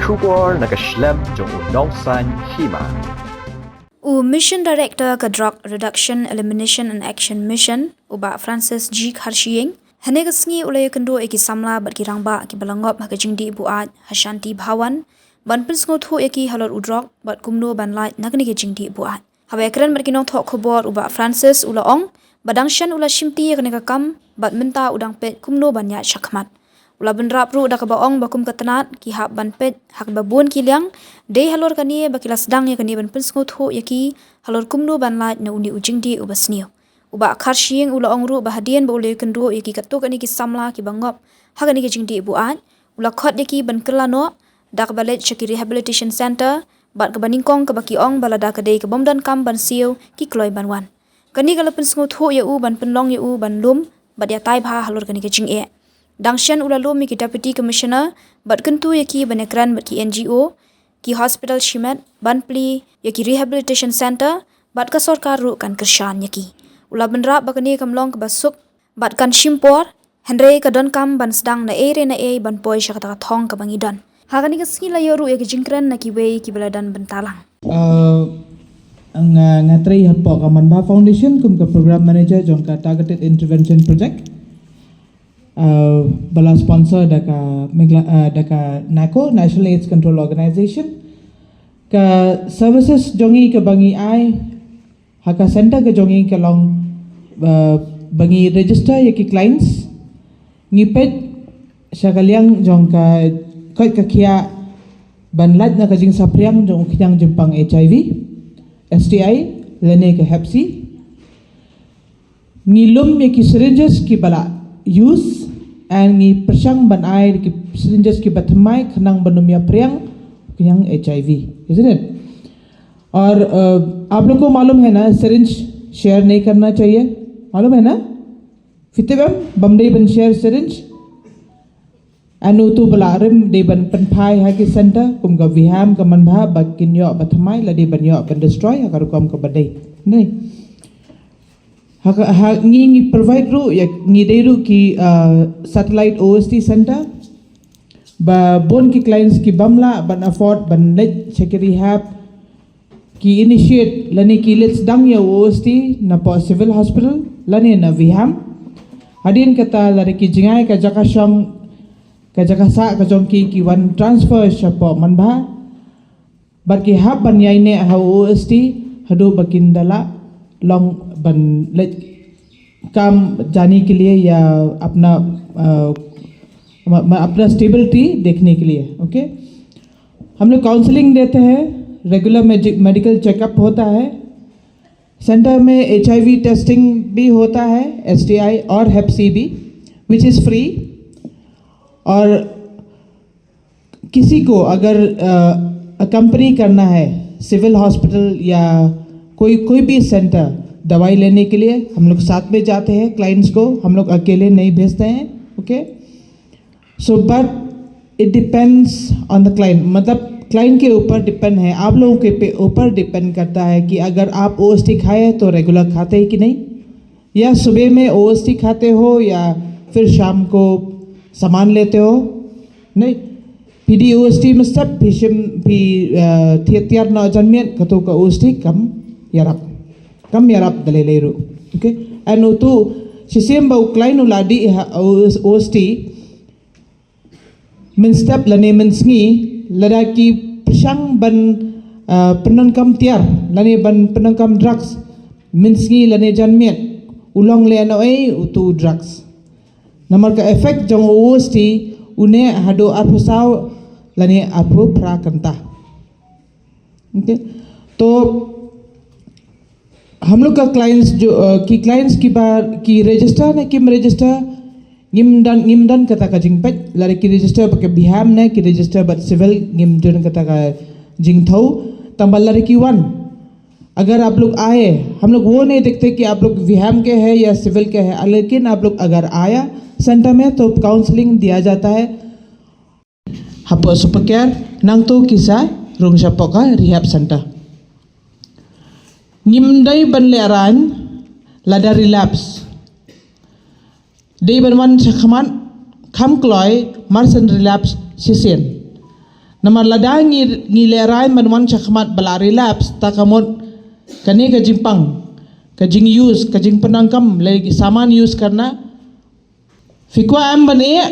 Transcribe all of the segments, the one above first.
Shubor Nakashlem Jong Nongsan Hima. Mission Director ka Drug Reduction, Elimination and Action Mission, Uba Francis G. Kharshieng, Hanegasngi ulay kendo eki samla bat kirangba ki balangop hakajingdi buat Hashanti Bhawan, ban pinsngot ho eki halor udrok bat kumno ban light nagni ke jingdi buat. Habe keren berkinong thok khobor Uba Francis ulaong, badangshan ula shimti kaneka kam bat minta udang pet kumno ban ya shakmat. Ula benrap ru dak baong bakum katanat ki hab ban pet hak babun kilyang de halor kani bakila sedang ya kani ban pinsngot ho yaki halor kumno ban light na undi ujingdi ubasnio. Uba Kharshieng ula ongru bahadian ba ule kendo yaki katok ani ki samla ki bangop hak ani ki jingdi buat ula khot yaki ban kelano dak balet shaki rehabilitation center bat ka baningkong ka baki ong balada ka dei ka bomdan kam ban siu ki kloi ban wan kani kala pinsngot ho ya u ban penlong ya u ban lum bat ya tai bha halor kani ki jing e dangshan ula lum ki deputy commissioner bat kentu yaki banekran bat ki NGO ki hospital shimet ban pli yaki rehabilitation center bat ka sarkar ru kan kershan yaki ula benrap bakani kamlong ka basuk bat kan shimpor henry ka don kam ban sedang na e ban poi shakata thong ka bangidan hagani ka skila yoru yaki jingkran na ki wei ki baladan bentalang ang ngatri hapo ka Manba Foundation kum ka program manager jong ka targeted intervention project bala sponsor daka NACO National AIDS Control Organization ka services jongi ka bangi ai haka center ka jongi ka long bangi register yaki clients ngipet syakaliang jong ka koit ka kia banlat na kajing sapriang jong kinyang jempang HIV STI lene ka Hep C ngilum yaki syringes ki bala use and ngi persyang ban air ki syringes ki batmai khanang banumya priang kinyang HIV isn't it और आप लोग को मालूम है ना syringe share नहीं करना चाहिए मालूम है ना फितेबम बमडे बन शेयर सिरिंज अनु तो बलारम दे बन पनफाई है कि सेंटर कुम का विहाम का मनभा बकिन्यो बथमाई लदे बन्यो बन डिस्ट्रॉय अगर कुम का बदे नहीं ha ngi provide ru ya ngi deru ki satellite OST center ba bon ki clients ki bamla ban afford ban net check rehab ki initiate lani ki let's dang ya OST na po civil hospital lani na viham hadin kata lari ki jingai ka jaka sham ka jaka sa ka jong ki wan transfer shapo manba bar ki hab ban yai ne ha OST hado bakindala long बन काम जाने के लिए या अपना स्टेबिलिटी देखने के लिए ओके हम लोग काउंसलिंग देते हैं रेगुलर मेडिकल चेकअप होता है सेंटर में HIV टेस्टिंग भी होता है STI और Hep C भी विच इज़ फ्री और किसी को अगर अकम्पनी करना है सिविल हॉस्पिटल या कोई भी सेंटर दवाई लेने के लिए हम लोग साथ में जाते हैं क्लाइंट्स को हम लोग अकेले नहीं भेजते हैं okay so but it depends on the client मतलब क्लाइंट के ऊपर डिपेंड है आप लोगों के ऊपर डिपेंड करता है कि अगर आप OST खाए तो रेगुलर खाते हैं कि नहीं या सुबह में OST खाते हो या फिर शाम को सामान लेते हो नहीं PD OST में सब भी थियतर न जन्मियत कतो का OST कम yarap daleleru okay anu tu sistem bau klein uladi OST min step lane min sngi ladaki persang ban penangkam tiar lane ban penangkam drugs min sngi lane janmiat ulong le ano utu drugs namar ka effect jong OST une hado arpusaw lane arpu pra kanta okay तो हम लोग का क्लाइंट्स जो क्लाइंट्स की बार की रजिस्टर ने किम रजिस्टर गिमदन कता का जिंगपत लारे की रजिस्टर बके बिहाम ने की रजिस्टर बट सिविल गिमदन कता का जिंगथौ तंबल लारे की वन अगर आप लोग आए हम लोग वो नहीं देखते कि आप लोग विहाम के हैं या सिविल के हैं लेकिन आप लोग अगर आया सेंटर में तो काउंसलिंग दिया जाता है हपो सुपर केयर नंग तो किसा रूम शपो का rehab centre Ngimdai ban leran lada relapse. Dei ban wan sakhaman kham kloi marsen relapse sisien. Nama ladang ngi lerai manwan chakmat balari labs takamot kane ka jimpang ka jing use ka jing penangkam lagi saman use karena fikwa am ban e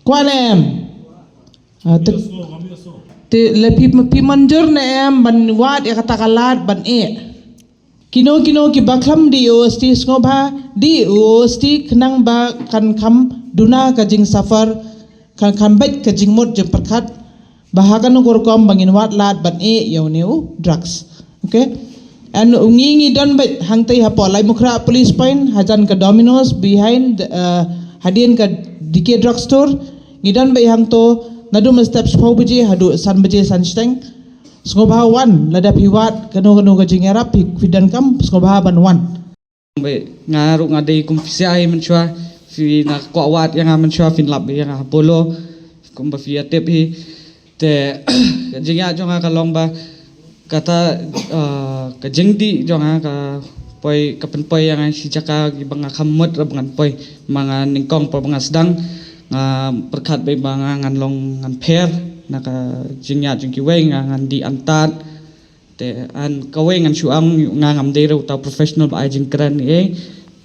kwan em te le pi manjur ne em ban wat ya kata kalat ban e kino ki baklam di osti ngobha di osti kenang ba kan kam duna ka jing safar kan bet ka jing mot jeng perkat bahakan ngor kom bangin wat lat ban e yawneu drugs. Okay, and ngi don bet hangtai hapo lai mukra police point hajan ka Domino's behind hadien ka DK drugstore ngidan bet hang to nadu steps phau buje hadu san buje san steng skobha wan lada piwat kano ka jingera fidan kam skobha ban wan be ngaru ngadei kum fisiai menchua fi na kwawat yang menchua fin lab yang polo kum ba fi atep hi te jinga jonga ka longba kata ka jingdi jonga ka poi kapen poi yang si jaka gi banga khamut bangan poi manga ningkong po banga sedang perkat be banga ngan long ngan pher na ka jingya jingki we ngan di antat te an ka we ngan suang ngam de ro ta professional ba jing kran e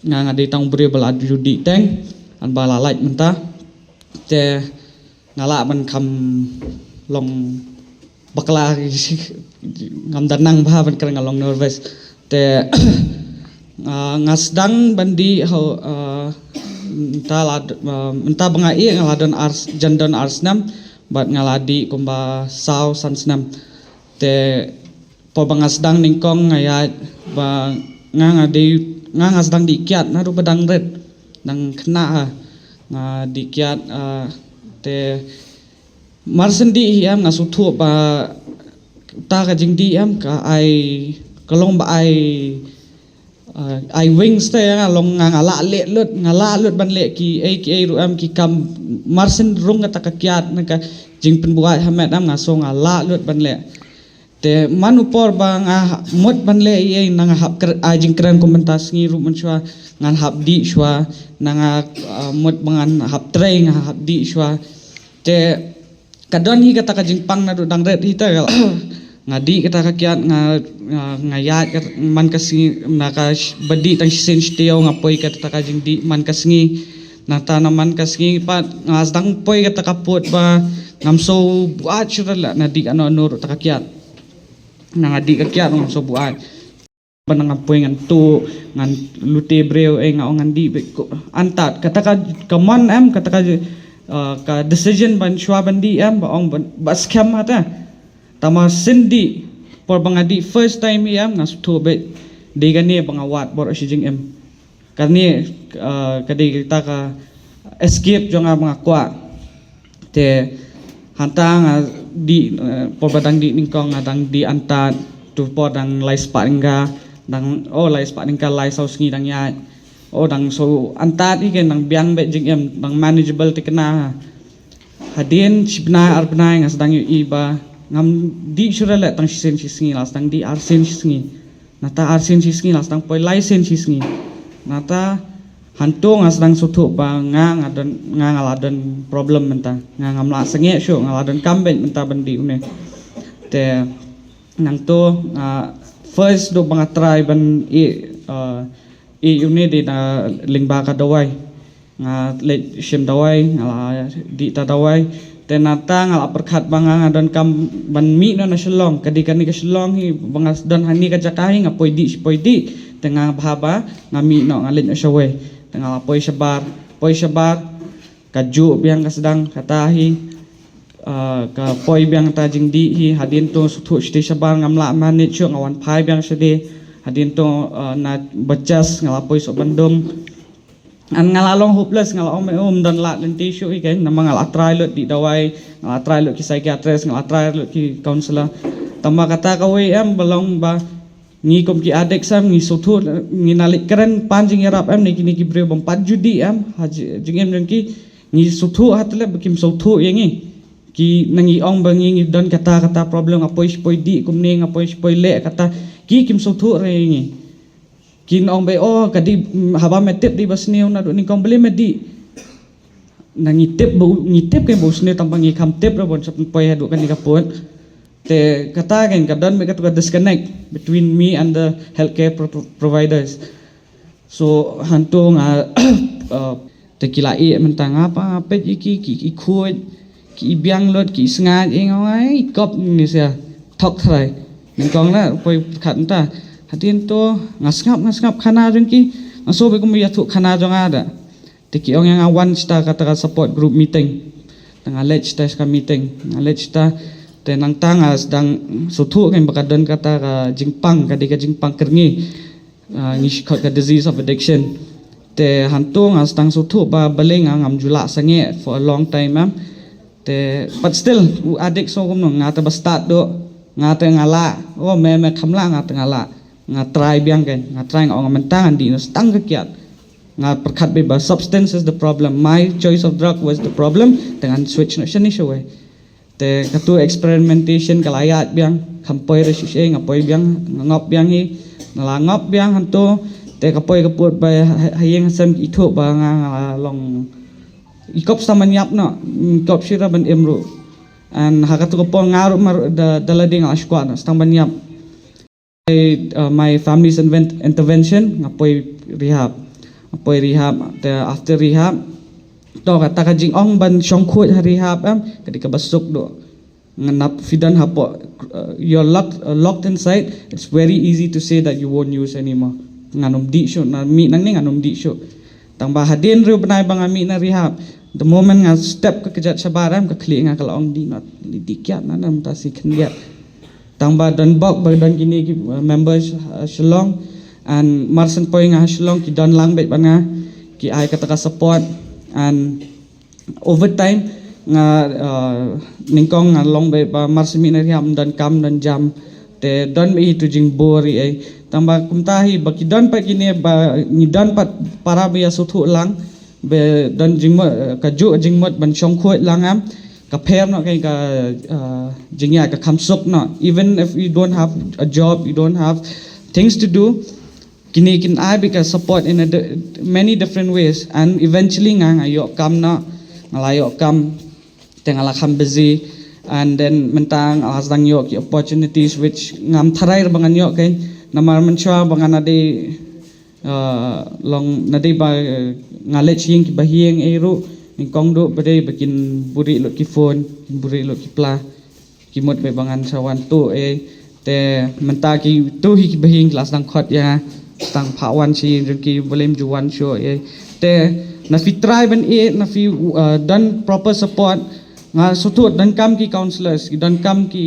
ngan de tang bre bala judi teng an bala like menta te ngala ban kam long bakla ngam danang ba ban kran ngalong nervous te ngasdang bandi ho entah banga i ngaladon ars jandon arsnam bat ngaladi kumba saw sansnam te po bangasdang ningkong ngayat ba ngasdang di kiat na ru badang red nang kena nga di kiat te marsendi hiam ngasuthu ba ta ka jingdi am ka ai kalong ba ai wings te long ngala lut ban le ki ru am ki kam marsen rung ta ka kiat na ka jingpen buai hamet am ngaso ngala lut ban le te manupor ba nga mot ban le ye nang hap jing kran komentas ngi ru menchwa ngan hap di shwa nang mot bangan hap tray nga hap di shwa te kadon hi kata ka jingpang na ru dang red hi ta ngadi kita kakiat ngayat man kasi naka badi tang sen steo ngapoi kata ka jingdi man kasngi nata naman kasngi pat ngasdang poi kata kapot ba ngamso buat surala nadi ano nur takakiat ngadi kakiat ngamso buat banang apoi ngan tu ngan lute breu ngan di antat kata ka kaman am kata ka decision ban shwa bandi am ba ong bas kham hata tama sendi por bangadi first time yam ngasutho be degane bangawat bor sijing em karni kadi kita ka escape jonga mga kwa te hantang di por badang di ningkong ngadang di antat tu por dang lai spatingga dang lai spatingga lai sausngi dang ya dang so antat iken dang biang be jing em dang manageable tikna hadin sibna arbna ngasdang yu iba ngam di surala tang sisen sisngi las tang di arsen sisngi nata arsen sisngi las tang poi license sisngi nata hantu ngasdang sutu ba ngadon ngaladon problem menta ngam la senge syo ngaladon kamben menta bandi une te nang to first do banga try ban une di na lingba ka dawai nga le shim dawai ngala di ta dawai tenata ngala perkhat banga ngadon kam ban mi no na shlong kadikan ni ka shlong hi bangas don hani ka jakahi nga poi di tengah bahaba ngami no ngalin syawe tengah poi sabar kaju biang kasdang katahi ka poi biang ta jingdi hi hadin to suthu sti sabar ngamla manit chu ngawan phai biang sede hadin to na bacas ngala poi so bandung an ngalalong hopeless ngalalong dan lat lenti syu ikan nama ngalat try lut di dawai ngalat try lut ki psychiatrist ngalat try lut ki counselor tamba kata kawe am balong ba ngi kom ki adek sam ngi sothu ngi nalik keren panjing yarap am niki bre bom pat judi am haji jingem den ki ngi sothu hatle bekim sothu yengi ki nangi ong bangi ngi don kata problem apoi spoi di kumne ngapoi spoi le kata ki kim sothu re ngi kin ong be kadi haba metep di basniu na do ni kom bele medi ngitip ke bos ni tampang ikam tip ra bon sapun poi hadu kan ikapun te kata kan kadon mereka tu disconnect between me and the healthcare providers. So hantu te kilai mentang apa ki khoi ki biang lot ki sengat ai kop ni sia thok thai ning kong na poi khat ta hatin to ngasngap khana jeng ki so be kum ya thu khana jong ada te ki ong yang awan sta kata support group meeting tang alej sta ska meeting alej sta te nang tanga sedang suthu kan bakadon kata ka jingpang kerngi ni ka disease of addiction te hantung sedang suthu ba baling ngam jula sange for a long time te but still addict so kum ngata ba start do ngata ngala me khamla ngata ngala try biang kan try ngong mentangan di no stang kekiat perkhat be ba substance is the problem, my choice of drug was the problem dengan switch no shani show te katu experimentation kalayat biang kampoi re shushe ngapoi biang ngop biang hi nalangop biang hantu te kapoi kaput ba hayeng sam itho ba long ikop samanyap no ikop shira ban emru and hakatu kapon ngaru mar dalading ashkwa no stang banyap my family's intervention ngapoi rehab te after rehab to kata ka jing ong ban shongkhut rehab ketika basuk do nganap fidan hapo you're locked inside. It's very easy to say that you won't use anymore nganom di show na mi nang ni nganom di show tang ba hadin ru banai bang ami na rehab the moment nga step ke kejat sabaram ke kli nga kalong di not dikyat na nam ta si khendiat tang ba dan bok ba dan kini members Shillong and marsen poi nga Shillong ki don lang bet banga ki ai kata ka support and over time nga ningkong nga long be ba marsen mi na riam dan kam dan jam te don mi tu jing bori ai tamba kumtahi ba ki don pa kini ba ni don pat para be suthu lang be don jing ka ju jing mot ban chong khoi lang am ka pher no kai ka jingya ka khamsuk no even if you don't have a job, you don't have things to do, kini kin I because support in many different ways and eventually nga yok kam na ngalayok kam tengala kham busy and then mentang asdang yok opportunities which ngam tharai bangan yok kai namar menchwa bangan ade long nade ba ngale ching ki bahieng eru ningkong do bade bikin buri lo ki phone buri lo ki pla ki mot be bangan sawan tu te menta ki tu hi ki bahieng kelas dang khot ya tang phawan si ki bolem juwan show te na fi try ban na fi done proper support nga sutut dan kam ki counselors dan kam ki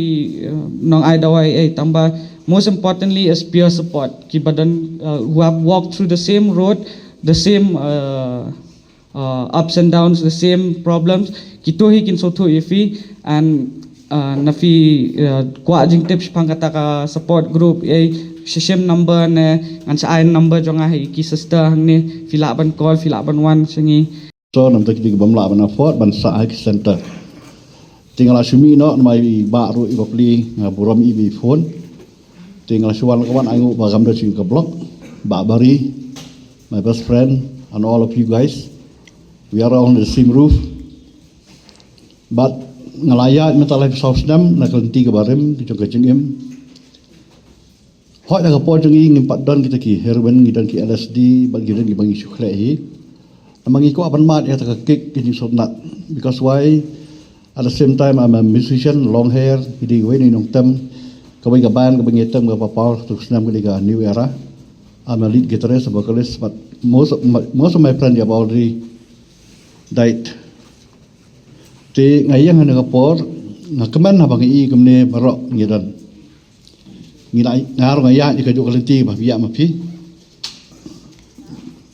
nong ai dawai tamba most importantly is peer support ki badan who have walked through the same road, the same ups and downs, the same problems kito hi kin sotu ifi and na fi kwa jing tips pangkata ka support group session number ne ngan sa number jonga hi ki sister hang ni fila ban call fila ban wan sengi so nam tak di bamla ban afford ban sa hi center tinggal asumi no mai ba ru i bapli ngaburam i bi phone tinggal suwan kawan angu bagam do sing ke blog ba bari my best friend and all of you guys, we are all on the same roof but ngalaya metalai sausdam na kelenti ke barem ki jong kecingim hoi na kapon jong ing empat don kita ki heroin gidan ki LSD bagi gidan ki bangi sukhle hi amangi ko apan mat ya ta kick ki sotnat because why at the same time I'm a musician long hair hidi we ni nong tem ka bai ka ban ka bangi tem ka papal tu snam ka new era. I'm a lead guitarist, a vocalist, but most of my friends have already died. Te ngayang hana kapor ngakaman habang i kamne barok ngidan ngaro ngaya ni kajuk kalenti ba biya mapi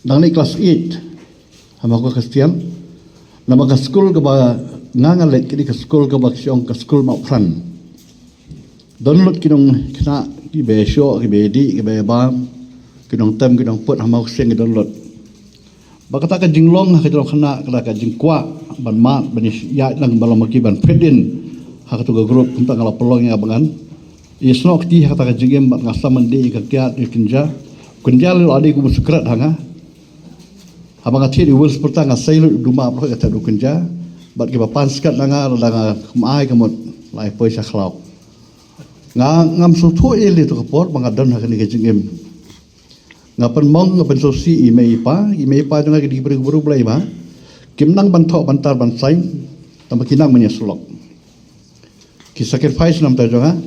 dang ni class 8 hama ko Christian nama ka school ka ba ngangalet kini ka school ka ba siong ka school ma fran donlut kinong kina ki be show ki be di ki be bam kinong tem kinong put hama ko sing donlut bakata ka jinglong ka jinglong khana ka jingkwa ban mat ban ya lang balam ki ban pedin hakatu ka group kunta ngala pelong ya bangan isnok ti hakata ka jingem ban ngasa mandi ka kiat kinja kunja lu adi ku musukrat hanga Abang athi di wils pertang ngasai lu duma pro kata du kenja, bat ki papan skat langa mai kemot lai poi saklau. Ngam sutu ele tu kapor bangadon hakani ke jingem. Ngapan mong ngapan sosi ime ipa jangan ke diberi belai ma. Kimnang bantok bantar bansai tambah kinang menyesulok. Ki sacrifice nam ta jonga.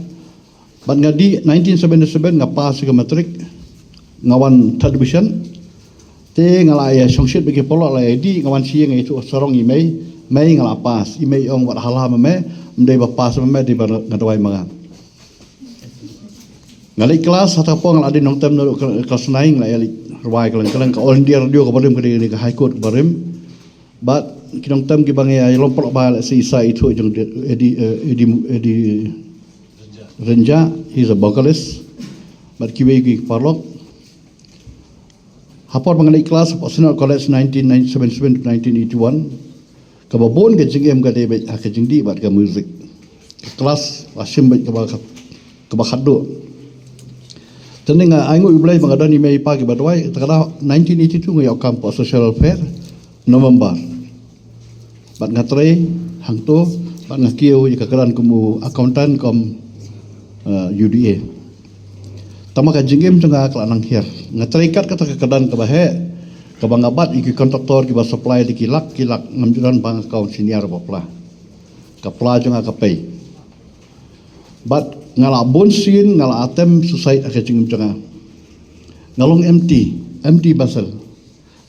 Ban ngadi 1977 ngapa ke matrik ngawan third division. Te ngalaya songsit bagi polok lai di ngawan siang itu sorong ime ngalapas ime ong wat halah meme mendai bapas meme di ngadawai mangang. Ngalai kelas atau apa ngalai nong tem nol kelas naing ngalai alik ruai kelang ke all India radio ke barim ke high court ke barim, but kinong tem ke bangai lompok bahal sisa itu jeng Edi Renja, he's a vocalist, but kiwe ki parlok. Hapor mengalai kelas Optional College 1977 to 1981, kababon ke jengem ke debet ke jengdi bat ke musik, kelas wasim bet ke bakado. Tending aingu iblay mengadan email pagi badwai takada 1982 ngayau kampo social welfare November. Bat ngatre hangto bat ngakiu ikakaran kumu accountant kom UDA. Tama ka jingim tengah kelanang hier. Ngatre ikat kata kekadan kebahe kebangabat iki kontraktor kiba supply di kilak ngamjuran bang account senior bapla. Kapla jonga kapay. But ngala bonsin ngala atem susait akecing canga ngalong MT basal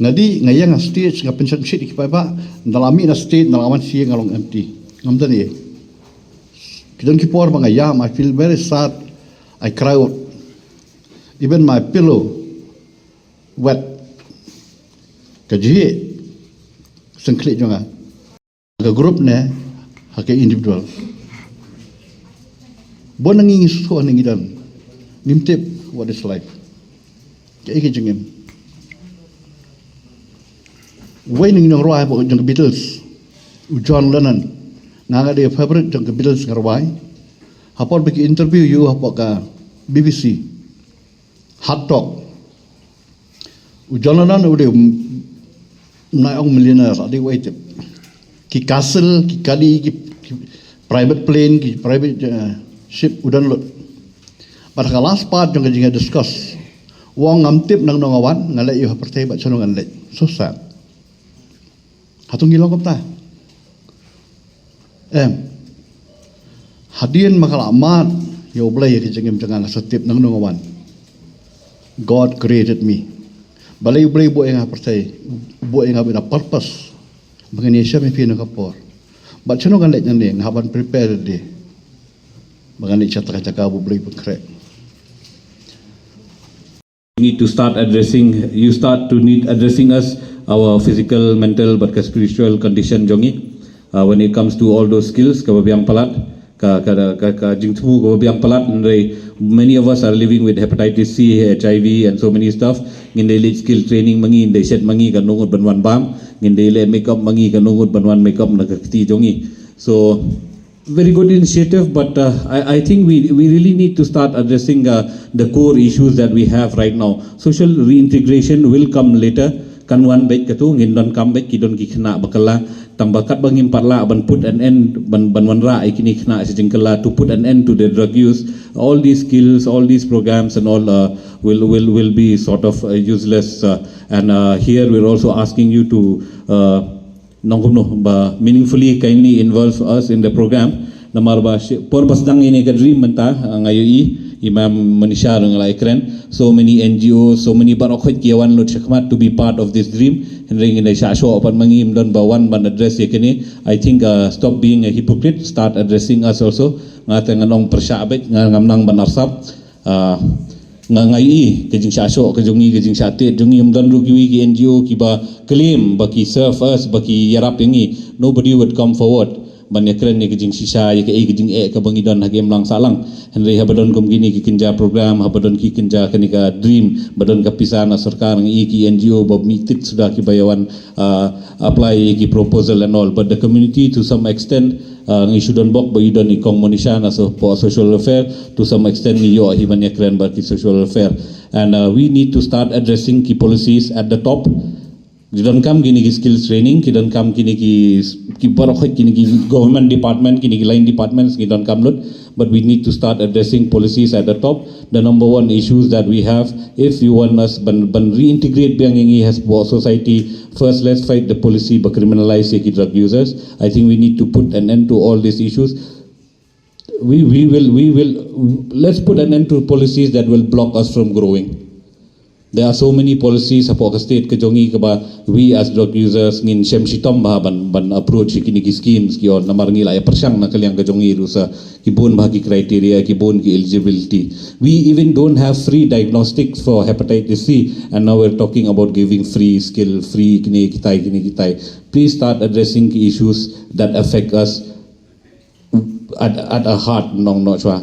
ngadi ngayang stage ngapension sheet ikipapa dalami na state nalaman siya ngalong MT ngamdan ye kidon kipor bangayam. I feel very sad, I cry out, even my pillow wet kaji sengklik jonga ke grup ne hake individual. Bon nangi susu nangi dan nimtip what is life. Kaya jengem. Way nangi ngarwai bo jeng Beatles, John Lennon, ngaga dia favorite jeng Beatles ngarwai. Hapor bagi interview you hapor ka BBC, Hot Talk. John Lennon udah naik millionaire adi wajib. Ki castle, ki kadi, ki private plane, ki private ship udan lot. Pada ka last part jong kajinga discuss. Wong ngamtip nang nongawan ngalai yu pertai bat sono ngalai. So sad. Hatung gilong kapta. Hadian makala amat yo blay kajingim jangan setip nang nongawan. God created me. Balai blay bo yang pertai. Bo yang abina purpose. Mengenai siapa yang kapor. Bat sono ngalai nang haban prepare dia. Mengenai cakap boleh berkerak. Need to start addressing. You start to need addressing us, our physical, mental, but spiritual condition jongi. When it comes to all those skills, kababiang palat, jingtu kababiang palat. Many of us are living with hepatitis C, HIV, and so many stuff. Ngindele skill training mangi, ngindele set mangi kanungut banwan bam, ngindele makeup mangi kanungut banwan makeup nakakti jongi. So very good initiative, but I think we really need to start addressing the core issues that we have right now. Social reintegration will come later. Kanwan baik katu ngindon comeback kidon kikna bakala tambakat bangim parla ban put an end ban wanra ikini kna sejengkala to put an end to the drug use. All these skills, all these programs and all will be sort of useless. And here we're also asking you to meaningfully kindly involve us in the program. Namar ba purpose dang ini ka dream menta ngayo Imam Manisha ngalai keren. So many NGOs, so many barokhat kiawan lo chakmat to be part of this dream. Henry ngai sasho apan mangim don bawan ban address yakini. I think stop being a hypocrite, start addressing us also. Ngate nganong persabet ngamnang ban arsap. Ngai kejing sasho kejongi kejing sate jongi amdan rugiwi ki NGO ki ba claim baki serve us baki yarap yangi, nobody would come forward. Banyak keren ni kejing sisa ya ke kejing ke bangidon hagem lang salang Henry habadon kom gini ki kinja program habadon ki kinja kenika dream badon kapisana sarkar ngi ki NGO bob mitit sudah ki bayawan apply ki proposal and all, but the community to some extent ngi sudon bok bayidon ikong monisana so for social welfare to some extent ni yo hi banyak keren baki social welfare, and we need to start addressing key policies at the top. Ki don kam kini ki skills training, ki don kam kini ki barokh kini ki government department, kini ki line departments ki don kam lot. But we need to start addressing policies at the top. The number one issues that we have, if you want us ban reintegrate biang ini has society, first let's fight the policy but criminalize drug users. I think we need to put an end to all these issues. We will let's put an end to policies that will block us from growing. There are so many policies apok state ke jongi ke ba we as drug users ngin sem sitom ba ban approach kini ki schemes ki or namar ngila ya persang na kaliang ke jongi rusa ki bon ba ki criteria ki bon ki eligibility. We even don't have free diagnostics for hepatitis C, and now we're talking about giving free skill, free kini kitai. Please start addressing the issues that affect us at our heart, not sure.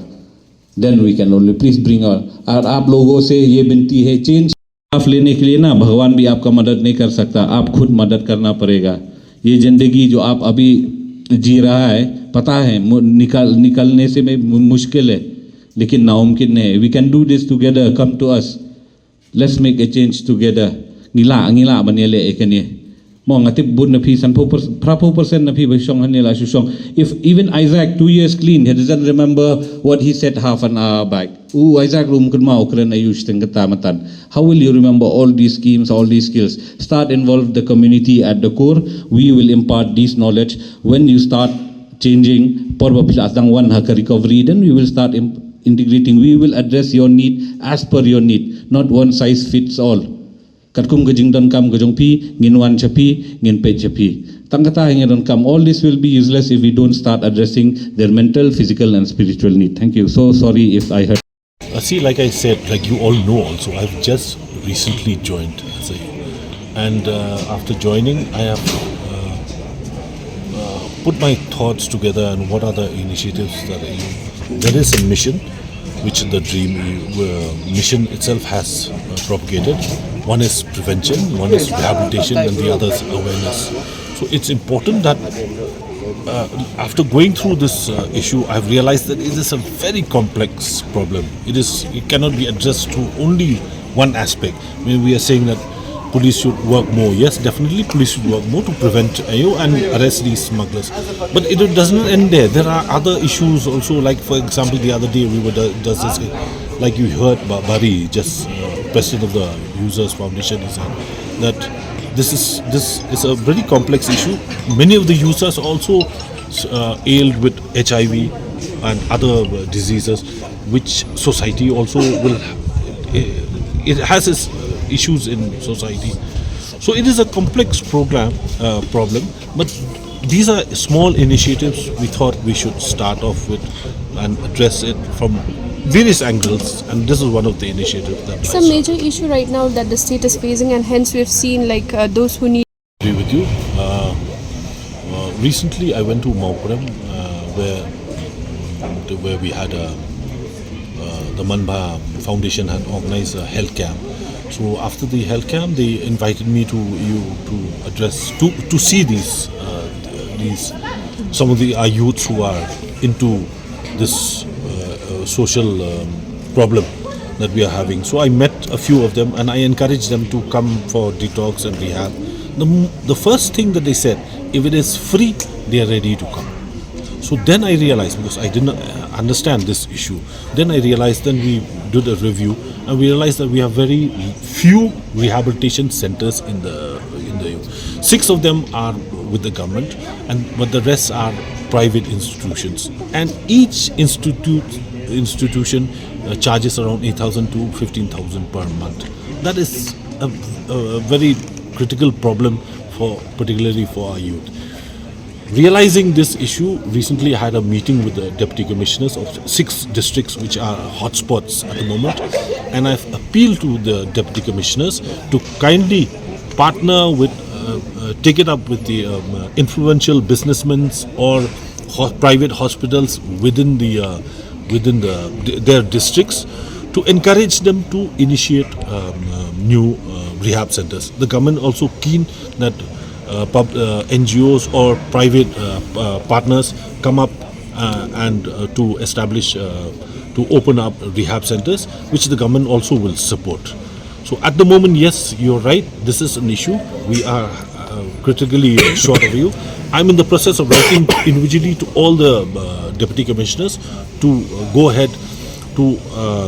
Then we can only please bring our आप लोगों से ये विनती है चेंज आप लेने के लिए ना भगवान भी आपका मदद नहीं कर सकता, आप खुद मदद करना पड़ेगा. ये जिंदगी जो आप अभी जी रहा है पता है निकलने से में मुश्किल है, लेकिन नामुमकिन है. We can do this together. Come to us. Let's make a change together. Ngila banyele ekene. Mo ngatip bun na pi san prapo percent na pi basong hanila susong. If even Isaac 2 years clean, he doesn't remember what he said half an hour back. Isaac room kun mau kren ayush teng ketamatan. How will you remember all these schemes, all these skills? Start involve the community at the core. We will impart this knowledge. When you start changing porba pilasang one haka recovery, then we will start integrating. We will address your need as per your need, not one size fits all. Katkum gajing don kam gajong pi, ngin wan chapi, ngin pe chapi. Tangkata hingin don kam. All this will be useless if we don't start addressing their mental, physical and spiritual need. Thank you. So sorry if I hurt. See, like I said, like you all know also, I've just recently joined and after joining, I have put my thoughts together and what are the initiatives that there is a mission which the dream mission itself has propagated. One is prevention, one is rehabilitation, and the other is awareness. So it's important that after going through this issue, I've realized that it is a very complex problem. It cannot be addressed to only one aspect. I mean, we are saying that police should work more. Yes, definitely police should work more to prevent and arrest these smugglers. But it doesn't end there. There are other issues also, like for example, the other day we were discussing, like you heard Bari, just president of the Users Foundation, he said that this is a very complex issue. Many of the users also ailed with HIV and other diseases, which society also will. It has its issues in society. So it is a complex problem, but these are small initiatives we thought we should start off with and address it from various angles, and this is one of the initiatives that it's a major issue right now that the state is facing, and hence we've seen like those who need. I agree with you. Recently I went to Maupuram where we had the Manba Foundation had organized a health camp. So after the health camp, they invited me to address to see these some of our youths who are into this social problem that we are having. So I met a few of them and I encouraged them to come for detox and rehab. The first thing that they said, if it is free, they are ready to come. So then I realized, because I didn't understand this issue, then I realized, then we did a review and we realized that we have very few rehabilitation centers in the 6 of them are with the government, but the rest are private institutions, and each institution charges around 8,000 to 15,000 per month. That is a very critical problem particularly for our youth. Realizing this issue, recently I had a meeting with the deputy commissioners of 6 districts which are hotspots at the moment, and I've appealed to the deputy commissioners to kindly partner with, take it up with the influential businessmen or private hospitals within their districts to encourage them to initiate new rehab centers. The government also keen that NGOs or private partners come up and to establish, to open up rehab centers, which the government also will support. So at the moment, yes, you're right. This is an issue. We are critically short of you. I'm in the process of writing individually to all the deputy commissioners to go ahead to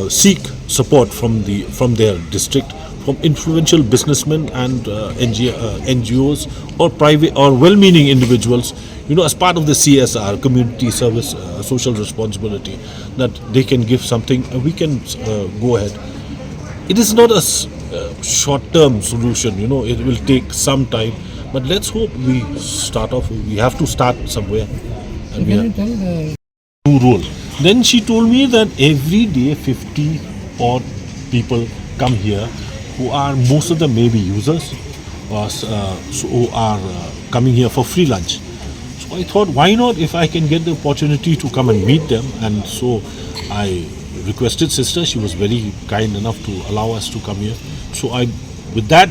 seek support from their district, from influential businessmen and NGOs or private or well-meaning individuals, as part of the CSR, community service, social responsibility, that they can give something and we can go ahead. It is not a short-term solution, it will take some time, but let's hope we start off. We have to start somewhere. And can you tell the new rule? Then she told me that every day 50 odd people come here who are, most of them may be users, who are coming here for free lunch. So I thought, why not, if I can get the opportunity to come and meet them? And so I requested sister. She was very kind enough to allow us to come here. So with that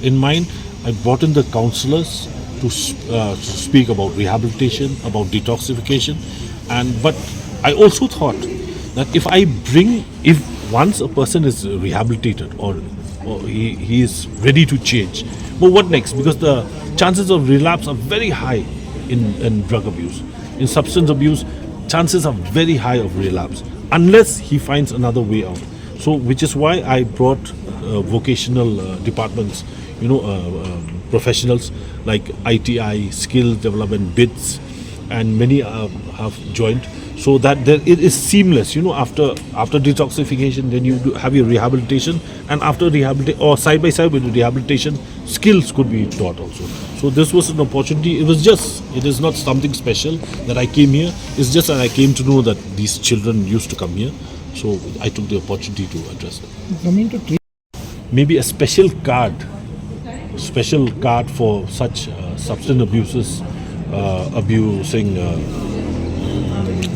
in mind, I brought in the counsellors to speak about rehabilitation, about detoxification, but I also thought that if once a person is rehabilitated or he is ready to change, but what next? Because the chances of relapse are very high in drug abuse. In substance abuse, chances are very high of relapse unless he finds another way out. So, which is why I brought vocational departments, professionals like ITI, skill development, BITS, and many have joined, so that it is seamless. After detoxification, then you have your rehabilitation, and after rehabilitation or side by side with the rehabilitation, skills could be taught also. So this was an opportunity. It is not something special that I came here. It's just that I came to know that these children used to come here, so I took the opportunity to address them. Maybe a special card for such substance abusing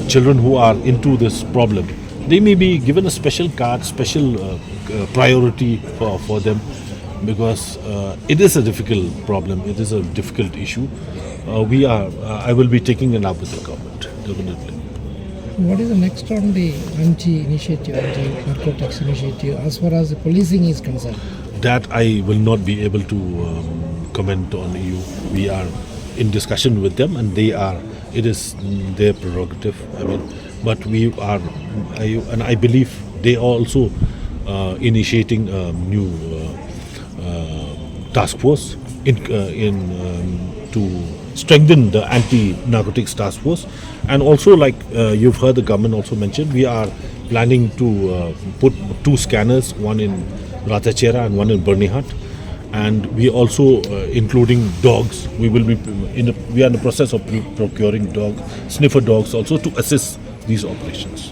children who are into this problem. They may be given a special card, special priority for them, because it is a difficult problem. It is a difficult issue. I will be taking it up with the government, definitely. What is the next on the anti-initiative, anti-narcotics initiative, as far as the policing is concerned? That I will not be able to comment on you. We are in discussion with them, and it is their prerogative. But we are, and I believe they are also initiating a new task force to strengthen the anti-narcotics task force. And also, like you've heard the government also mentioned, we are planning to put 2 scanners, one in Ratachera and one in Bernihat, and we also including dogs. We are in the process of procuring sniffer dogs also to assist these operations.